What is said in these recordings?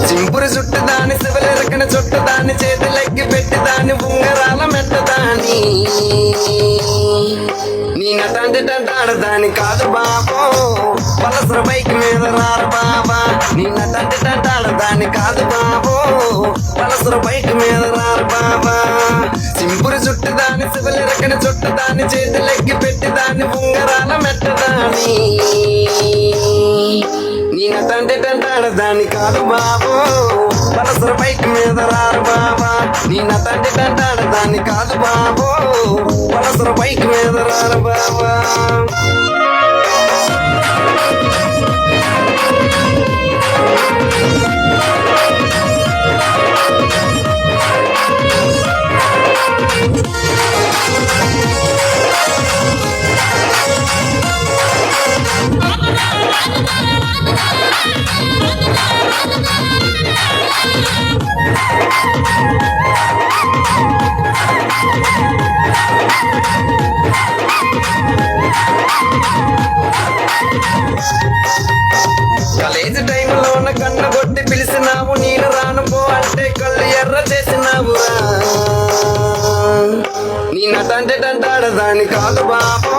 చింపురు చుట్టుదాని శివలెరకన చుట్టుదాని చేతులెక్కి పెట్టిదాని ఉంగరాల మెట్టదాని నీ నటంటి ఆడదాని కాదు బాబో పలసర బైక్ మీద రారు బాబా నీ నటంటి ఆడదాని కాదు బాబో పలసర బైక్ మీద రారు బాబా చింపురు చుట్టుదాని శివలెరకన చుట్టుదాని చేతులెక్కి పెట్టిదాని ఉంగరాల మెట్టదాని నీ నటంటి ఆడదాని కాదు బాబో పలసర బైక్ మీద రారు బాబా నీ నటంటి ఆడదాని కాదు బాబో పలసర బైక్ మీద రారు బాబా కాలేజీ టైంలోన కన్ను కొట్టి పిలిచినావు నేను రాను పో అంటే కళ్ళు ఎర్ర చేసినావురా నీ నటంటే ఆడదాని కాదు బాబో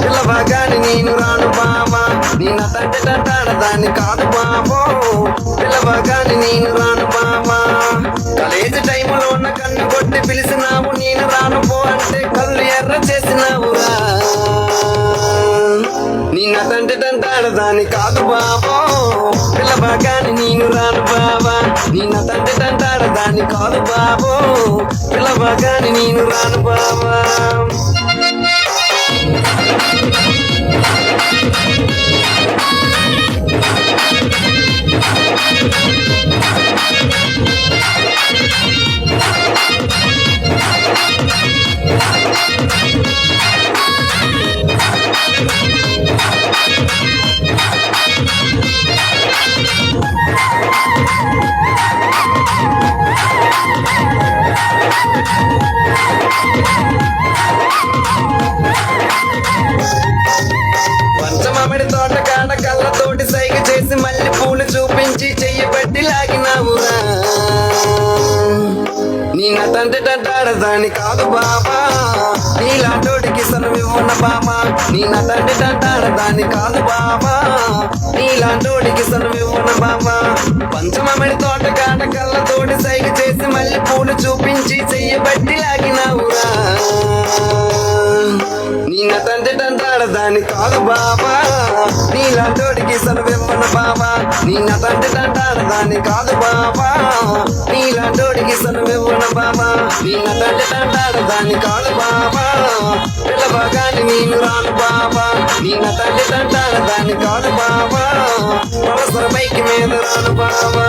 పిల్లవగాని నేను రాను బాబా నీ నటంటే ఆడదాని కాదు బాబో పిల్లవగాని నేను రాను బాబా కాలేజీ టైంలోన కన్ను కొట్టి పిలిచినావు నేను రాను పో అంటే కళ్ళు ఎర్ర చేసినావురా నీ నటంటే ఆడదాని కాదు బాబో పిల్లవగాని నేను రాను బాబా నీ నటంటే ఆడదాని కాదు బాబో పిల్లవగాని నేను రాను బాబా పంచమామిడి తోట కాడ కళ్ళతోటి సైగ చేసి మళ్ళీ పూలు చూపించి చెయ్యి పట్టి లాగినావురా నీ నటంటే ఆడదాని కాదు బాబా నీలాంటోడికి సనువివ్వన బాబా నీ నటంటే ఆడదాని కాదు బాబా నీలాంటోడికి సనువివ్వన బాబా పంచమామిడి తోట కాడ కళ్ళతోటి సైగ చేసి మళ్ళీ పూలు చూపించి చెయ్యి పట్టి లాగినావురా నీ నటంటే ఆడదాని కాదు బాబా నీలాంటోడికి సనువివ్వన బాబా నీ నటంటే ఆడదాని కాదు బాబా నీలాంటోడికి సనువివ్వన బాబా నీ నటంటే ఆడదాని కాదు బాబా పిల్లవగాని నేను రాను బాబా నీ నటంటే ఆడదాని కాదు బాబా పలసర బైక్ మీద రాను బాబా